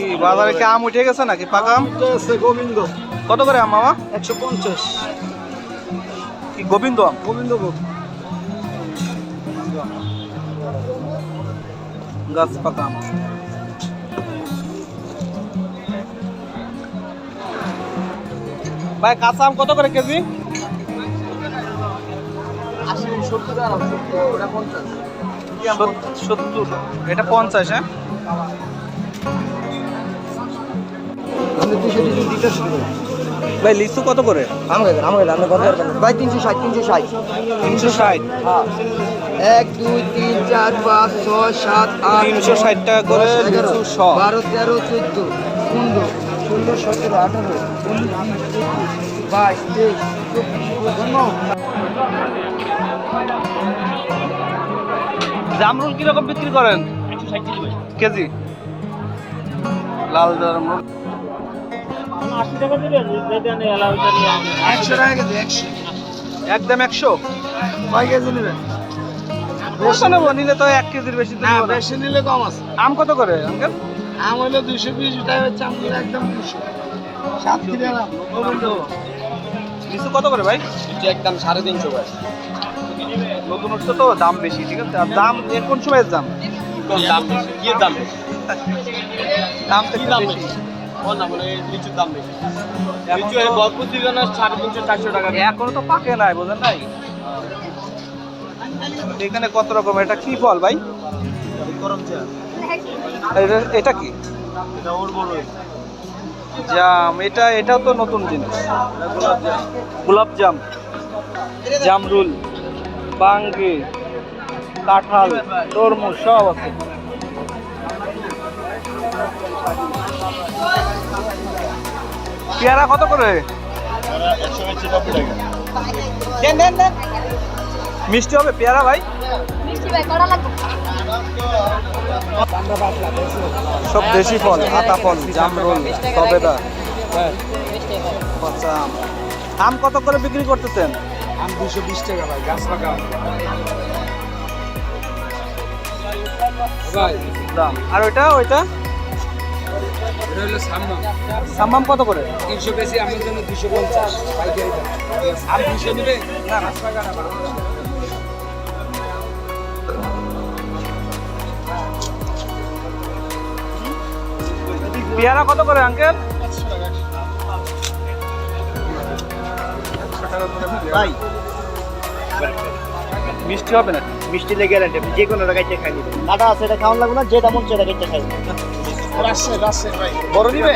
কি বাজারে কি আম উঠে গেছে নাকি পাকা আম? গোবিন্দ কত করে আম মামা? 150। কি গোবিন্দ আম? গোবিন্দভোগ গাছ পাকা আম। ভাই কাঁচা আম কত করে কেজি? 70। এটা 50, হ্যাঁ? ভাই লিচু কত করে? ভাই 360 360 360। হ্যাঁ 1 2 3 4 5 6 7 8 360 টাকা করে লিচু শ। 12 13 14 15 16 17 18 19 20 22 জামরুল কিরকম বিক্রি করেন? 160 কেজি। লাল জামরুল 80 টাকা দিবেন, যেটা নেই এলাউটা নিয়ে 100 টাকা কেজি 100 একদম 100। কয় কেজি নেবেন? বেশি নেবো, নিলে তো 1 কেজির বেশি না দেবো না। বেশি নিলে কম আছে। আম কত করে আঙ্কেল? আম হলো 220 টাকা, হচ্ছে আমগুলো একদম 200 7 কিলো আম লিচু কত করে ভাই? একদম 350 ভাই। নতুন হচ্ছে তো দাম বেশি, ঠিক আছে। আর দাম এর কোন সময়ের দাম? দাম বেশি কি দাম বেশি? দাম তো একটু দাম বেশি। বেশি কোন না মানে লিচুর দাম বেশি। লিচু এই ভরপুর দিবেন 350 400 টাকা। এখনো তো পাকে নাই, বোঝেন নাই? এখানে কত রকম, এটা কি ফল ভাই? গরম চা এটা কি? এটা ওর বড় জাম। এটাও তো নতুন জিনিস। গোলাপ জাম, জামরুল, বাঙ্গি, কাঁঠাল, তরমুজ সব আছে। পেয়ারা কত করে? 190 টাকা। দেন। মিষ্টি হবে পেয়ারা ভাই? মিষ্টি ভাই কড়া লাগবে। সব দেশি ফল, আতা ফল, জামরুল, সবেদা, পচা আম। আম কত করে বিক্রি করতেছেন? আম 220 টাকা ভাই, গাছ পাকা আম। ভাই দাম। আর ওইটা এটা হলো সাম্মাম। সাম্মাম কত করে? 300 বেশি আমার জন্য 250 পাইকারি দাম। আম 200 নেবে? না না। গাছ পাকা না ভালো। পেয়ারা কত করে আঙ্কেল? ভাই মিষ্টি হবে না? মিষ্টি লেগে গ্যারান্টি, আপনি যে কোনো টাকায় খাই দিবেন। কাটা আছে, এটা খাওয়ান লাগবে না, যেটা মন সেটা কেটে খাই। রাসে ভাই বড় নিবে?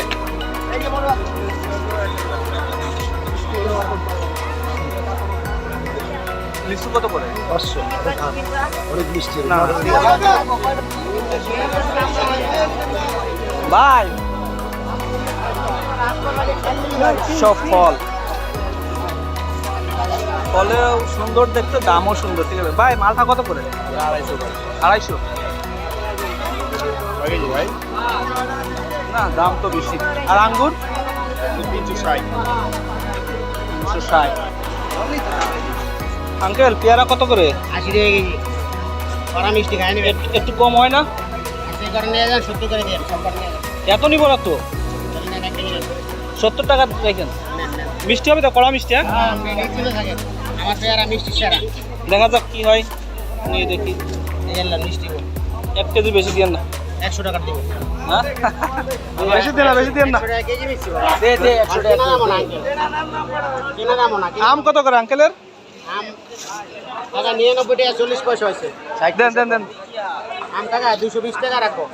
লিচু কত করে? 500 অনেক মিষ্টি না ভাই, সব ফল ফলেও সুন্দর দেখতে, দামও সুন্দর, ঠিক আছে ভাই। মালটা কত করে? 250। ভাই না দাম তো বেশি। আর আঙ্গুর? 360 360। আঙ্কেল পেয়ারা কত করে? 80 টাকা কেজি। কড়া মিষ্টি খায় নেবেন, একটু কম হয় না? সেই করে নিয়ে যান, 70 করে দেন, সব করে নিয়ে যান। এত নিব না তো। 70 টাকা দেখেন। মিষ্টি হবে তো? কড়া মিষ্টি? হ্যাঁ হ্যাঁ, মিষ্টি থাকে। আমার পেয়ারা মিষ্টি সেরা। দেখা যাক কি হয়, নিয়ে দেখি। এই আল্লাহ মিষ্টি গো। 1 কেজি বেশি দিয়েন না। 100 টাকা দিব। হ্যাঁ বেশি দেন না, বেশি দেন না। 100 টাকা কেজি বেশি ভাই। দে 100 টাকা। কেনা দাম না। আম কত করে আঙ্কেলের? আম কাকা 99 টাকা 40 পয়সা হয়েছে। দেন। আম কাকা 220 টাকা রাখো।